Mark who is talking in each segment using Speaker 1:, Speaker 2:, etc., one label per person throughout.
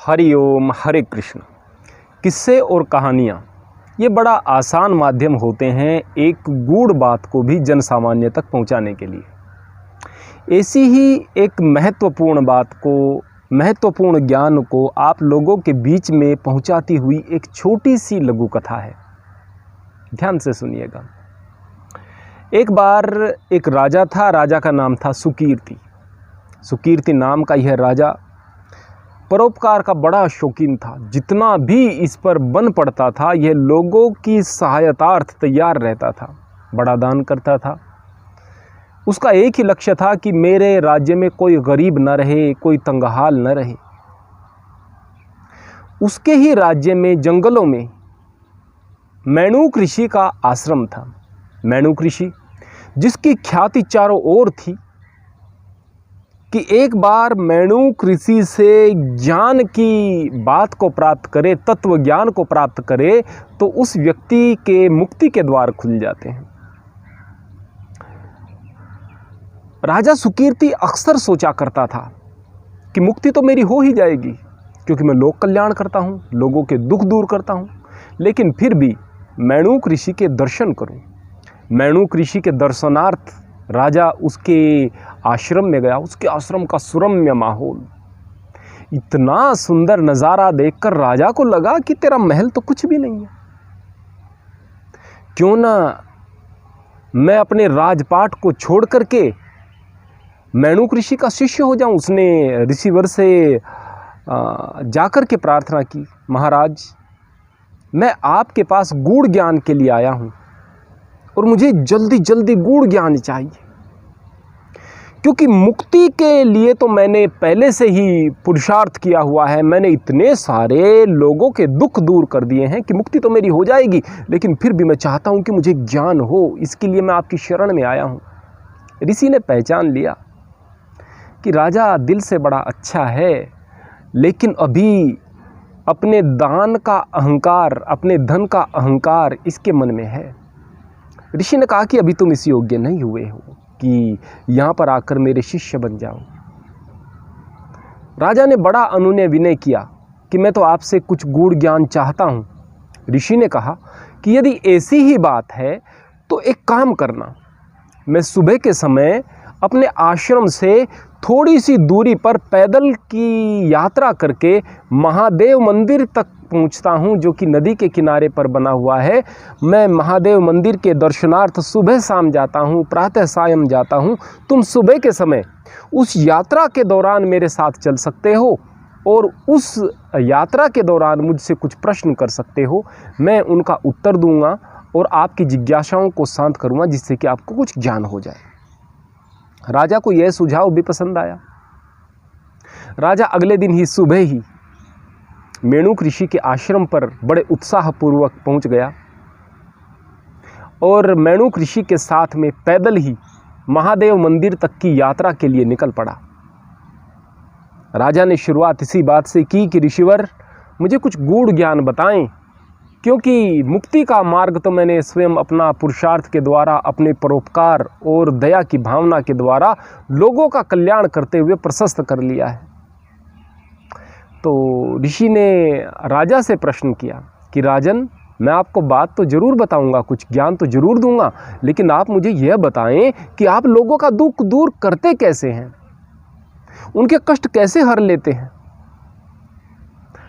Speaker 1: हरि ओम हरे कृष्ण। किस्से और कहानियाँ ये बड़ा आसान माध्यम होते हैं एक गूढ़ बात को भी जन सामान्य तक पहुंचाने के लिए। ऐसी ही एक महत्वपूर्ण बात को, महत्वपूर्ण ज्ञान को आप लोगों के बीच में पहुंचाती हुई एक छोटी सी लघु कथा है। ध्यान से सुनिएगा। एक बार एक राजा था। राजा का नाम था सुकीर्ति। सुकीर्ति नाम का यह राजा परोपकार का बड़ा शौकीन था। जितना भी इस पर बन पड़ता था यह लोगों की सहायतार्थ तैयार रहता था, बड़ा दान करता था। उसका एक ही लक्ष्य था कि मेरे राज्य में कोई गरीब न रहे, कोई तंगहाल न रहे। उसके ही राज्य में जंगलों में मेणुक ऋषि का आश्रम था। मेणुक ऋषि जिसकी ख्याति चारों ओर थी कि एक बार मेणुक ऋषि से ज्ञान की बात को प्राप्त करे, तत्व ज्ञान को प्राप्त करे तो उस व्यक्ति के मुक्ति के द्वार खुल जाते हैं। राजा सुकीर्ति अक्सर सोचा करता था कि मुक्ति तो मेरी हो ही जाएगी क्योंकि मैं लोक कल्याण करता हूँ, लोगों के दुख दूर करता हूँ, लेकिन फिर भी मेणुक ऋषि के दर्शन करूँ। मेणुक ऋषि के दर्शनार्थ राजा उसके आश्रम में गया। उसके आश्रम का सुरम्य माहौल, इतना सुंदर नज़ारा देखकर राजा को लगा कि तेरा महल तो कुछ भी नहीं है, क्यों ना मैं अपने राजपाट को छोड़ करके मेणुक ऋषि का शिष्य हो जाऊं। उसने ऋषिवर से जाकर के प्रार्थना की, महाराज मैं आपके पास गूढ़ ज्ञान के लिए आया हूं और मुझे जल्दी जल्दी गूढ़ ज्ञान चाहिए, क्योंकि मुक्ति के लिए तो मैंने पहले से ही पुरुषार्थ किया हुआ है। मैंने इतने सारे लोगों के दुख दूर कर दिए हैं कि मुक्ति तो मेरी हो जाएगी, लेकिन फिर भी मैं चाहता हूं कि मुझे ज्ञान हो, इसके लिए मैं आपकी शरण में आया हूं। ऋषि ने पहचान लिया कि राजा दिल से बड़ा अच्छा है, लेकिन अभी अपने दान का अहंकार, अपने धन का अहंकार इसके मन में है। ऋषि ने कहा कि अभी तुम इस योग्य नहीं हुए हो कि यहाँ पर आकर मेरे शिष्य बन जाओ। राजा ने बड़ा अनुनय विनय किया कि मैं तो आपसे कुछ गूढ़ ज्ञान चाहता हूँ। ऋषि ने कहा कि यदि ऐसी ही बात है तो एक काम करना, मैं सुबह के समय अपने आश्रम से थोड़ी सी दूरी पर पैदल की यात्रा करके महादेव मंदिर तक पहुंचता हूं, जो कि नदी के किनारे पर बना हुआ है। मैं महादेव मंदिर के दर्शनार्थ सुबह शाम जाता हूं, प्रातः सायं जाता हूं। तुम सुबह के समय उस यात्रा के दौरान मेरे साथ चल सकते हो और उस यात्रा के दौरान मुझसे कुछ प्रश्न कर सकते हो। मैं उनका उत्तर दूंगा और आपकी जिज्ञासाओं को शांत करूंगा, जिससे कि आपको कुछ ज्ञान हो जाए। राजा को यह सुझाव भी पसंद आया। राजा अगले दिन ही सुबह ही मेणुक ऋषि के आश्रम पर बड़े उत्साहपूर्वक पहुंच गया और मेणुक ऋषि के साथ में पैदल ही महादेव मंदिर तक की यात्रा के लिए निकल पड़ा। राजा ने शुरुआत इसी बात से की कि ऋषिवर मुझे कुछ गूढ़ ज्ञान बताएं, क्योंकि मुक्ति का मार्ग तो मैंने स्वयं अपना पुरुषार्थ के द्वारा, अपने परोपकार और दया की भावना के द्वारा लोगों का कल्याण करते हुए प्रशस्त कर लिया है। तो ऋषि ने राजा से प्रश्न किया कि राजन, मैं आपको बात तो जरूर बताऊंगा, कुछ ज्ञान तो जरूर दूंगा, लेकिन आप मुझे यह बताएं कि आप लोगों का दुख दूर करते कैसे हैं, उनके कष्ट कैसे हर लेते हैं।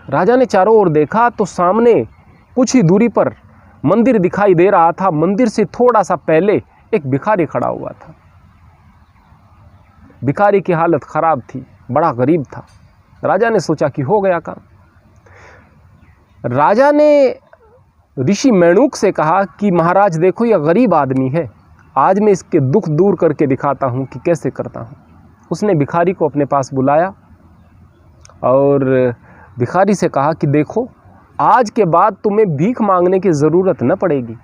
Speaker 1: राजा ने चारों ओर देखा तो सामने कुछ ही दूरी पर मंदिर दिखाई दे रहा था। मंदिर से थोड़ा सा पहले एक भिखारी खड़ा हुआ था। भिखारी की हालत खराब थी, बड़ा गरीब था। राजा ने सोचा कि हो गया काम। राजा ने ऋषि मेणुक से कहा कि महाराज देखो, यह गरीब आदमी है, आज मैं इसके दुख दूर करके दिखाता हूँ कि कैसे करता हूँ। उसने भिखारी को अपने पास बुलाया और भिखारी से कहा कि देखो, आज के बाद तुम्हें भीख मांगने की ज़रूरत न पड़ेगी।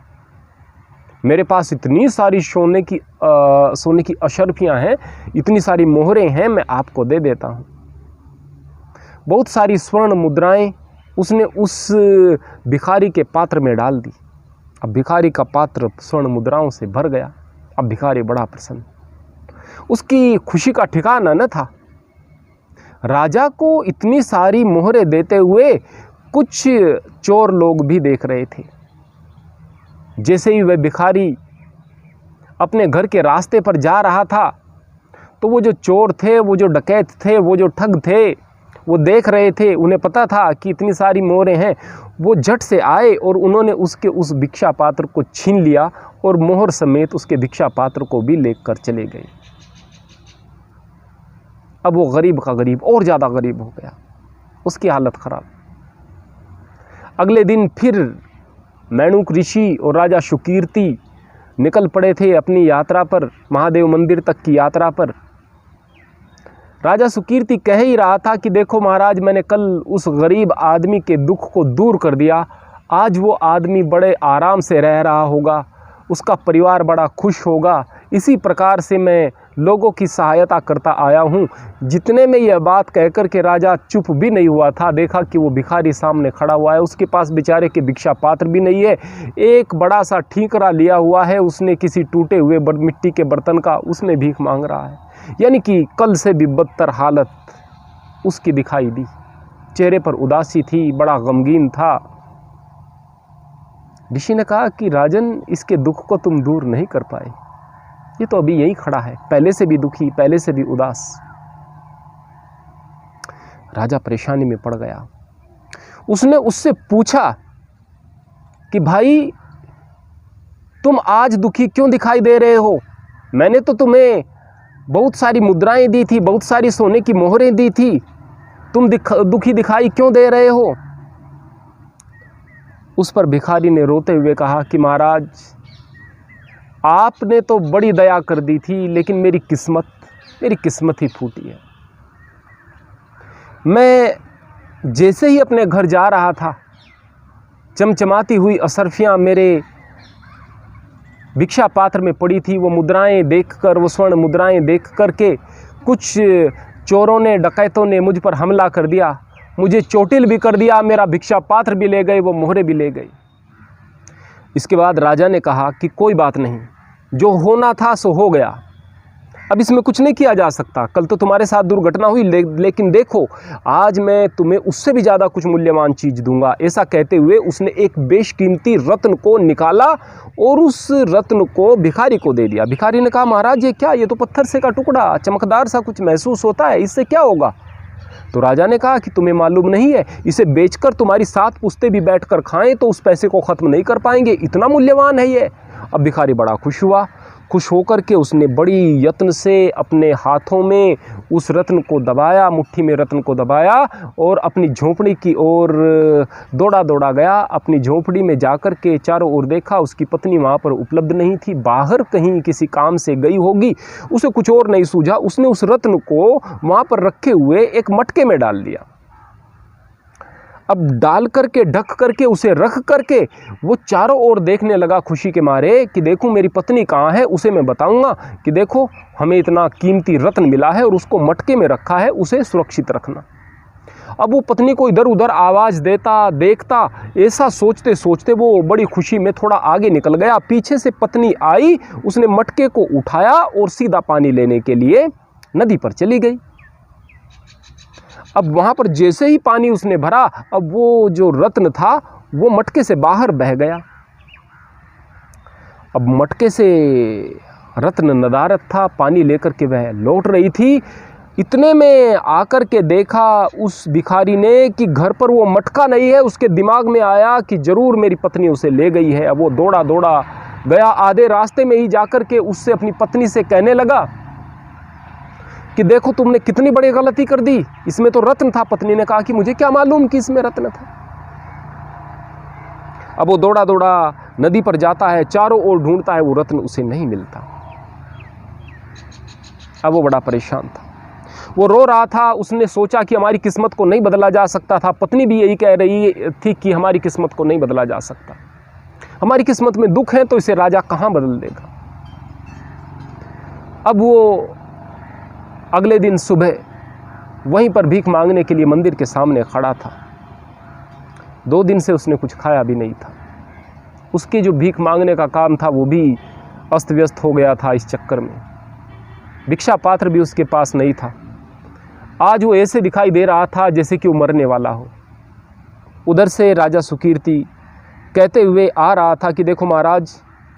Speaker 1: मेरे पास इतनी सारी सोने की अशर्फियाँ हैं, इतनी सारी मोहरें हैं, मैं आपको दे देता हूँ। बहुत सारी स्वर्ण मुद्राएं उसने उस भिखारी के पात्र में डाल दी। अब भिखारी का पात्र स्वर्ण मुद्राओं से भर गया। अब भिखारी बड़ा प्रसन्न, उसकी खुशी का ठिकाना न था। राजा को इतनी सारी मोहरें देते हुए कुछ चोर लोग भी देख रहे थे। जैसे ही वह भिखारी अपने घर के रास्ते पर जा रहा था तो वो जो चोर थे, वो जो डकैत थे, वो जो ठग थे, वो देख रहे थे। उन्हें पता था कि इतनी सारी मोहरें हैं। वो झट से आए और उन्होंने उसके उस भिक्षा पात्र को छीन लिया और मोहर समेत उसके भिक्षा पात्र को भी लेकर चले गए। अब वो गरीब का गरीब और ज़्यादा गरीब हो गया, उसकी हालत ख़राब। अगले दिन फिर मैणुक ऋषि और राजा सुकीर्ति निकल पड़े थे अपनी यात्रा पर, महादेव मंदिर तक की यात्रा पर। राजा सुकीर्ति कह ही रहा था कि देखो महाराज, मैंने कल उस गरीब आदमी के दुख को दूर कर दिया। आज वो आदमी बड़े आराम से रह रहा होगा, उसका परिवार बड़ा खुश होगा। इसी प्रकार से मैं लोगों की सहायता करता आया हूँ। जितने में यह बात कहकर के राजा चुप भी नहीं हुआ था, देखा कि वो भिखारी सामने खड़ा हुआ है। उसके पास बेचारे के भिक्षा पात्र भी नहीं है, एक बड़ा सा ठीकरा लिया हुआ है उसने किसी टूटे हुए मिट्टी के बर्तन का, उसमें भीख मांग रहा है। यानी कि कल से भी बदतर हालत उसकी दिखाई दी। चेहरे पर उदासी थी, बड़ा गमगीन था। ऋषि ने कहा कि राजन, इसके दुख को तुम दूर नहीं कर पाए, ये तो अभी यहीं खड़ा है, पहले से भी दुखी, पहले से भी उदास। राजा परेशानी में पड़ गया। उसने उससे पूछा कि भाई, तुम आज दुखी क्यों दिखाई दे रहे हो? मैंने तो तुम्हें बहुत सारी मुद्राएं दी थी, बहुत सारी सोने की मोहरें दी थी, तुम दुखी दिखाई क्यों दे रहे हो? उस पर भिखारी ने रोते हुए कहा कि महाराज, आपने तो बड़ी दया कर दी थी, लेकिन मेरी किस्मत ही फूटी है। मैं जैसे ही अपने घर जा रहा था, चमचमाती हुई असरफियाँ मेरे भिक्षा पात्र में पड़ी थी। वो मुद्राएं देखकर, वो स्वर्ण मुद्राएं देख कर के कुछ चोरों ने, डकैतों ने मुझ पर हमला कर दिया, मुझे चोटिल भी कर दिया, मेरा भिक्षा पात्र भी ले गए, वो मोहरे भी ले गए। इसके बाद राजा ने कहा कि कोई बात नहीं, जो होना था सो हो गया, अब इसमें कुछ नहीं किया जा सकता। कल तो तुम्हारे साथ दुर्घटना हुई, लेकिन देखो आज मैं तुम्हें उससे भी ज़्यादा कुछ मूल्यवान चीज़ दूंगा। ऐसा कहते हुए उसने एक बेशकीमती रत्न को निकाला और उस रत्न को भिखारी को दे दिया। भिखारी ने कहा महाराज ये क्या, ये तो पत्थर से का टुकड़ा, चमकदार सा कुछ महसूस होता है, इससे क्या होगा? तो राजा ने कहा कि तुम्हें मालूम नहीं है, इसे बेचकर तुम्हारी 7 पुश्ते भी बैठकर खाएं तो उस पैसे को ख़त्म नहीं कर पाएंगे, इतना मूल्यवान है ये। अब भिखारी बड़ा खुश हुआ। खुश होकर के उसने बड़ी यत्न से अपने हाथों में उस रत्न को दबाया, मुट्ठी में रत्न को दबाया और अपनी झोंपड़ी की ओर दौड़ा गया। अपनी झोंपड़ी में जाकर के चारों ओर देखा, उसकी पत्नी वहाँ पर उपलब्ध नहीं थी, बाहर कहीं किसी काम से गई होगी। उसे कुछ और नहीं सूझा, उसने उस रत्न को वहाँ पर रखे हुए एक मटके में डाल दिया। अब डाल करके, ढक करके, उसे रख करके वो चारों ओर देखने लगा खुशी के मारे कि देखूं मेरी पत्नी कहाँ है, उसे मैं बताऊंगा कि देखो हमें इतना कीमती रत्न मिला है और उसको मटके में रखा है, उसे सुरक्षित रखना। अब वो पत्नी को इधर उधर आवाज़ देता देखता, ऐसा सोचते सोचते वो बड़ी खुशी में थोड़ा आगे निकल गया। पीछे से पत्नी आई, उसने मटके को उठाया और सीधा पानी लेने के लिए नदी पर चली गई। अब वहाँ पर जैसे ही पानी उसने भरा, अब वो जो रत्न था वो मटके से बाहर बह गया। अब मटके से रत्न नदारत था, पानी लेकर के वह लौट रही थी। इतने में आकर के देखा उस भिखारी ने कि घर पर वो मटका नहीं है। उसके दिमाग में आया कि ज़रूर मेरी पत्नी उसे ले गई है। अब वो दौड़ा गया, आधे रास्ते में ही जाकर के उससे अपनी पत्नी से कहने लगा कि देखो तुमने कितनी बड़ी गलती कर दी, इसमें तो रत्न था। पत्नी ने कहा कि मुझे क्या मालूम कि इसमें रत्न था। अब वो दौड़ा नदी पर जाता है, चारों ओर ढूंढता है, वो रत्न उसे नहीं मिलता। अब वो बड़ा परेशान था, वो रो रहा था। उसने सोचा कि हमारी किस्मत को नहीं बदला जा सकता था। पत्नी भी यही कह रही थी कि हमारी किस्मत को नहीं बदला जा सकता, हमारी किस्मत में दुख है तो इसे राजा कहाँ बदल देगा। अब वो अगले दिन सुबह वहीं पर भीख मांगने के लिए मंदिर के सामने खड़ा था। 2 दिन से उसने कुछ खाया भी नहीं था। उसके जो भीख मांगने का काम था वो भी अस्त व्यस्त हो गया था इस चक्कर में। भिक्षा पात्र भी उसके पास नहीं था। आज वो ऐसे दिखाई दे रहा था जैसे कि वो मरने वाला हो। उधर से राजा सुकीर्ति कहते हुए आ रहा था कि देखो महाराज,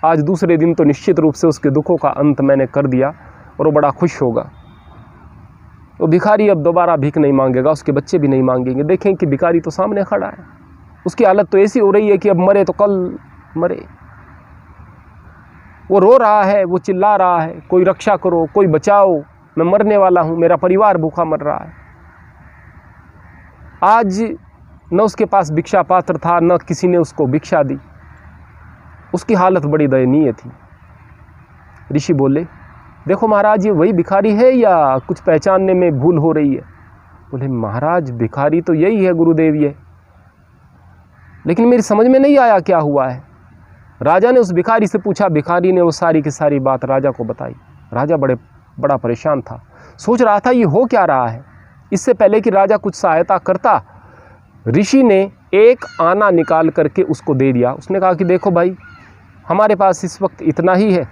Speaker 1: आज दूसरे दिन तो निश्चित रूप से उसके दुखों का अंत मैंने कर दिया और वो बड़ा खुश होगा। वो भिखारी अब दोबारा भीख नहीं मांगेगा, उसके बच्चे भी नहीं मांगेंगे। देखें कि भिखारी तो सामने खड़ा है, उसकी हालत तो ऐसी हो रही है कि अब मरे तो कल मरे। वो रो रहा है, वो चिल्ला रहा है, कोई रक्षा करो, कोई बचाओ, मैं मरने वाला हूँ, मेरा परिवार भूखा मर रहा है। आज न उसके पास भिक्षा पात्र था, न किसी ने उसको भिक्षा दी। उसकी हालत बड़ी दयनीय थी। ऋषि बोले, देखो महाराज, ये वही भिखारी है या कुछ पहचानने में भूल हो रही है? बोले, महाराज भिखारी तो यही है गुरुदेव ये, लेकिन मेरी समझ में नहीं आया क्या हुआ है। राजा ने उस भिखारी से पूछा। भिखारी ने वो सारी की सारी बात राजा को बताई। राजा बड़ा परेशान था, सोच रहा था ये हो क्या रहा है। इससे पहले कि राजा कुछ सहायता करता, ऋषि ने एक आना निकाल करके उसको दे दिया। उसने कहा कि देखो भाई, हमारे पास इस वक्त इतना ही है,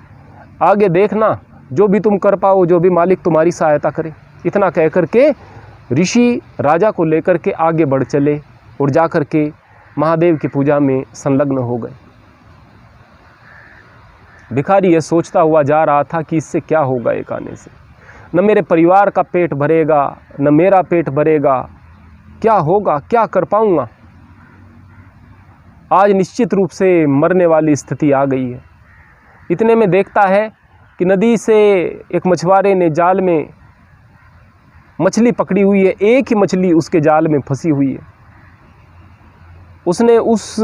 Speaker 1: आगे देखना, जो भी तुम कर पाओ, जो भी मालिक तुम्हारी सहायता करे। इतना कह करके ऋषि राजा को लेकर के आगे बढ़ चले और जा कर के महादेव की पूजा में संलग्न हो गए। भिखारी यह सोचता हुआ जा रहा था कि इससे क्या होगा एक आने से, न मेरे परिवार का पेट भरेगा, न मेरा पेट भरेगा, क्या होगा, क्या कर पाऊंगा। आज निश्चित रूप से मरने वाली स्थिति आ गई है। इतने में देखता है कि नदी से एक मछुआरे ने जाल में मछली पकड़ी हुई है, एक ही मछली उसके जाल में फंसी हुई है। उसने उस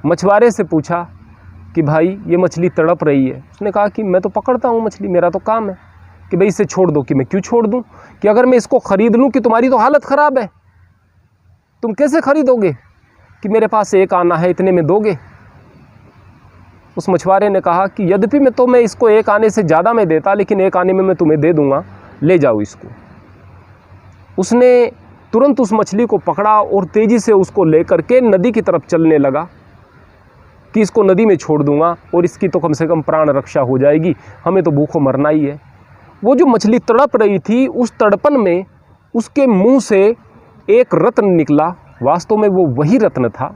Speaker 1: मछुआरे से पूछा कि भाई ये मछली तड़प रही है। उसने कहा कि मैं तो पकड़ता हूँ मछली, मेरा तो काम है। कि भाई इसे छोड़ दो। कि मैं क्यों छोड़ दूँ? कि अगर मैं इसको ख़रीद लूँ, कि तुम्हारी तो हालत ख़राब है, तुम कैसे खरीदोगे? कि मेरे पास एक आना है, इतने में दोगे? उस मछुआरे ने कहा कि यद्यपि मैं इसको एक आने से ज़्यादा में देता, लेकिन एक आने में मैं तुम्हें दे दूँगा, ले जाओ इसको। उसने तुरंत उस मछली को पकड़ा और तेज़ी से उसको लेकर के नदी की तरफ चलने लगा कि इसको नदी में छोड़ दूंगा और इसकी तो कम से कम प्राण रक्षा हो जाएगी, हमें तो भूखों मरना ही है। वो जो मछली तड़प रही थी, उस तड़पन में उसके मुंह से एक रत्न निकला। वास्तव में वो वही रत्न था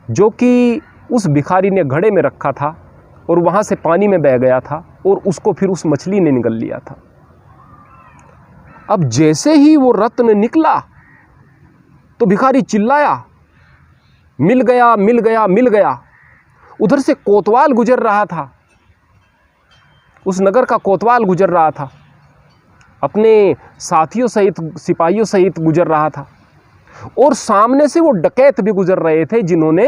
Speaker 1: जो कि उस भिखारी ने घड़े में रखा था और वहाँ से पानी में बह गया था और उसको फिर उस मछली ने निगल लिया था। अब जैसे ही वो रत्न निकला तो भिखारी चिल्लाया, मिल गया, मिल गया, मिल गया। उधर से कोतवाल गुजर रहा था, उस नगर का कोतवाल गुजर रहा था, अपने साथियों सहित, सिपाहियों सहित गुजर रहा था। और सामने से वो डकैत भी गुजर रहे थे जिन्होंने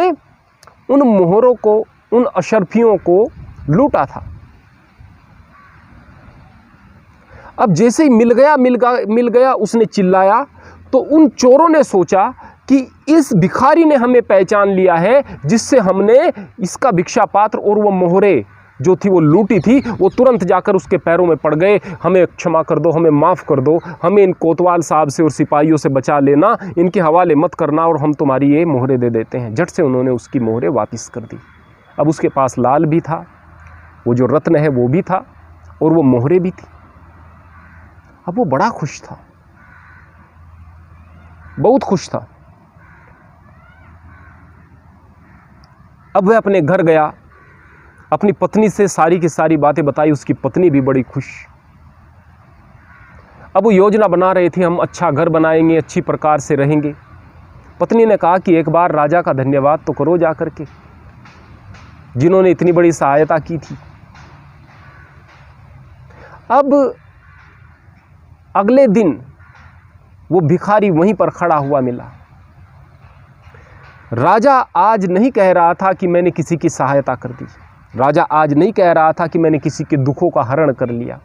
Speaker 1: उन मोहरों को, उन अशरफियों को लूटा था। अब जैसे ही मिल गया उसने चिल्लाया, तो उन चोरों ने सोचा कि इस भिखारी ने हमें पहचान लिया है, जिससे हमने इसका भिक्षा पात्र और वो मोहरे जो थी वो लूटी थी। वो तुरंत जाकर उसके पैरों में पड़ गए, हमें क्षमा कर दो, हमें माफ़ कर दो, हमें इन कोतवाल साहब से और सिपाहियों से बचा लेना, इनके हवाले मत करना और हम तुम्हारी ये मोहरे दे देते हैं। झट से उन्होंने उसकी मोहरे वापस कर दी। अब उसके पास लाल भी था, वो जो रत्न है वो भी था और वो मोहरे भी थी। अब वो बड़ा खुश था, बहुत खुश था। अब वह अपने घर गया, अपनी पत्नी से सारी की सारी बातें बताई। उसकी पत्नी भी बड़ी खुश। अब वो योजना बना रहे थे, हम अच्छा घर बनाएंगे, अच्छी प्रकार से रहेंगे। पत्नी ने कहा कि एक बार राजा का धन्यवाद तो करो जा करके, जिन्होंने इतनी बड़ी सहायता की थी। अब अगले दिन वो भिखारी वहीं पर खड़ा हुआ मिला। राजा आज नहीं कह रहा था कि मैंने किसी की सहायता कर दी, राजा आज नहीं कह रहा था कि मैंने किसी के दुखों का हरण कर लिया,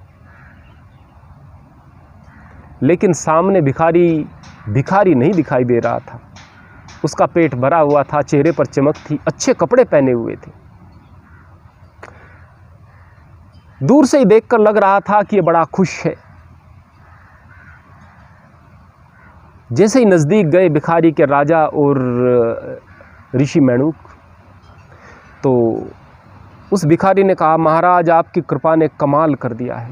Speaker 1: लेकिन सामने भिखारी नहीं दिखाई दे रहा था। उसका पेट भरा हुआ था, चेहरे पर चमक थी, अच्छे कपड़े पहने हुए थे। दूर से ही देखकर लग रहा था कि ये बड़ा खुश है। जैसे ही नज़दीक गए भिखारी के राजा और ऋषि मेणुक, तो उस भिखारी ने कहा, महाराज आपकी कृपा ने कमाल कर दिया है,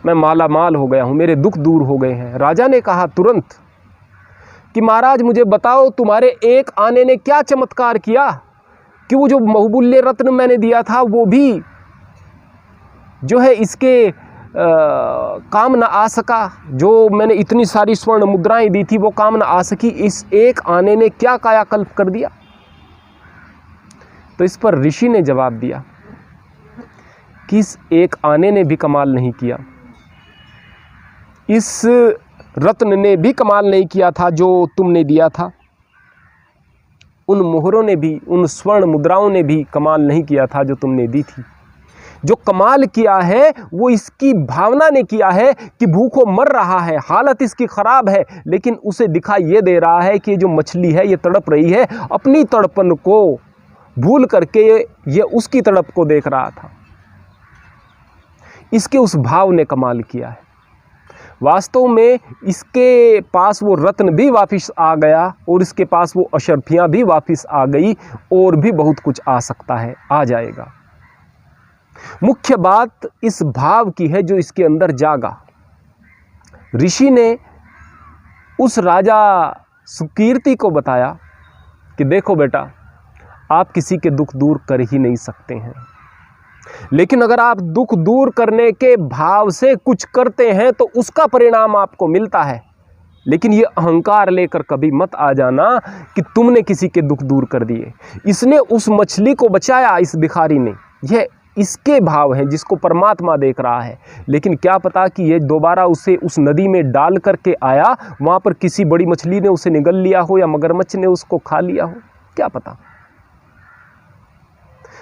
Speaker 1: मैं माला माल हो गया हूँ, मेरे दुख दूर हो गए हैं। राजा ने कहा तुरंत कि महाराज मुझे बताओ तुम्हारे एक आने ने क्या चमत्कार किया कि वो जो बहुमूल्य रत्न मैंने दिया था वो भी जो है इसके काम न आ सका, जो मैंने इतनी सारी स्वर्ण मुद्राएं दी थी वो काम न आ सकी, इस एक आने ने क्या कायाकल्प कर दिया। तो इस पर ऋषि ने जवाब दिया कि इस एक आने ने भी कमाल नहीं किया, इस रत्न ने भी कमाल नहीं किया था जो तुमने दिया था, उन मोहरों ने भी, उन स्वर्ण मुद्राओं ने भी कमाल नहीं किया था जो तुमने दी थी। जो कमाल किया है वो इसकी भावना ने किया है कि भूखों मर रहा है, हालत इसकी खराब है, लेकिन उसे दिखाई ये दे रहा है कि ये जो मछली है ये तड़प रही है, अपनी तड़पन को भूल करके ये उसकी तड़प को देख रहा था। इसके उस भाव ने कमाल किया है। वास्तव में इसके पास वो रत्न भी वापस आ गया और इसके पास वो अशर्फियाँ भी वापस आ गई, और भी बहुत कुछ आ सकता है, आ जाएगा। मुख्य बात इस भाव की है जो इसके अंदर जागा। ऋषि ने उस राजा सुकीर्ति को बताया कि देखो बेटा, आप किसी के दुख दूर कर ही नहीं सकते हैं, लेकिन अगर आप दुख दूर करने के भाव से कुछ करते हैं तो उसका परिणाम आपको मिलता है। लेकिन ये अहंकार लेकर कभी मत आ जाना कि तुमने किसी के दुख दूर कर दिए। इसने उस मछली को बचाया, इस भिखारी ने, यह इसके भाव हैं जिसको परमात्मा देख रहा है। लेकिन क्या पता कि ये दोबारा उसे उस नदी में डाल करके आया, वहाँ पर किसी बड़ी मछली ने उसे निगल लिया हो या मगरमच्छ ने उसको खा लिया हो, क्या पता।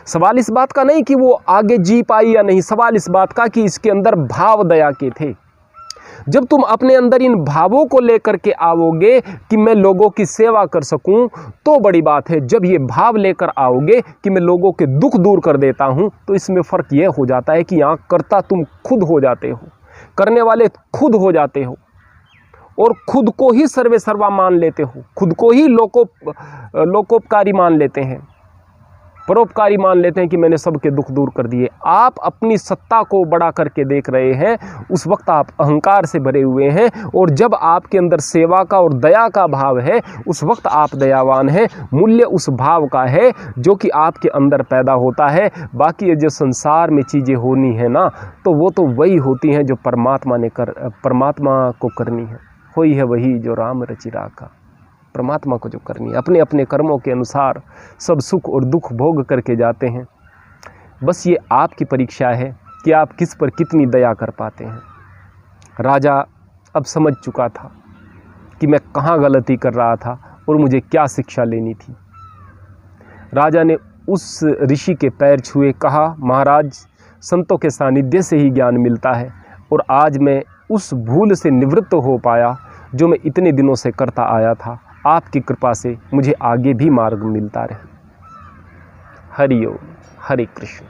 Speaker 1: सवाल इस बात का नहीं कि वो आगे जी पाई या नहीं, सवाल इस बात का कि इसके अंदर भाव दया के थे। जब तुम अपने अंदर इन भावों को लेकर के आओगे कि मैं लोगों की सेवा कर सकूं, तो बड़ी बात है। जब ये भाव लेकर आओगे कि मैं लोगों के दुख दूर कर देता हूं, तो इसमें फ़र्क यह हो जाता है कि यहाँ करता तुम खुद हो जाते हो, करने वाले खुद हो जाते हो, और खुद को ही सर्वे सर्वा मान लेते हो, खुद को ही लोकोपकारी मान लेते हैं, परोपकारी मान लेते हैं कि मैंने सबके दुख दूर कर दिए। आप अपनी सत्ता को बड़ा करके देख रहे हैं, उस वक्त आप अहंकार से भरे हुए हैं, और जब आपके अंदर सेवा का और दया का भाव है, उस वक्त आप दयावान हैं। मूल्य उस भाव का है जो कि आपके अंदर पैदा होता है। बाकी ये जो संसार में चीज़ें होनी है ना, तो वो तो वही होती हैं जो परमात्मा को करनी है। होई है वही जो राम रचि राखा, परमात्मा को जो करनी है। अपने अपने कर्मों के अनुसार सब सुख और दुख भोग करके जाते हैं। बस ये आपकी परीक्षा है कि आप किस पर कितनी दया कर पाते हैं। राजा अब समझ चुका था कि मैं कहाँ गलती कर रहा था और मुझे क्या शिक्षा लेनी थी। राजा ने उस ऋषि के पैर छुए, कहा महाराज, संतों के सानिध्य से ही ज्ञान मिलता है, और आज मैं उस भूल से निवृत्त हो पाया जो मैं इतने दिनों से करता आया था। आपकी कृपा से मुझे आगे भी मार्ग मिलता रहे। हरि ओम, हरे कृष्ण।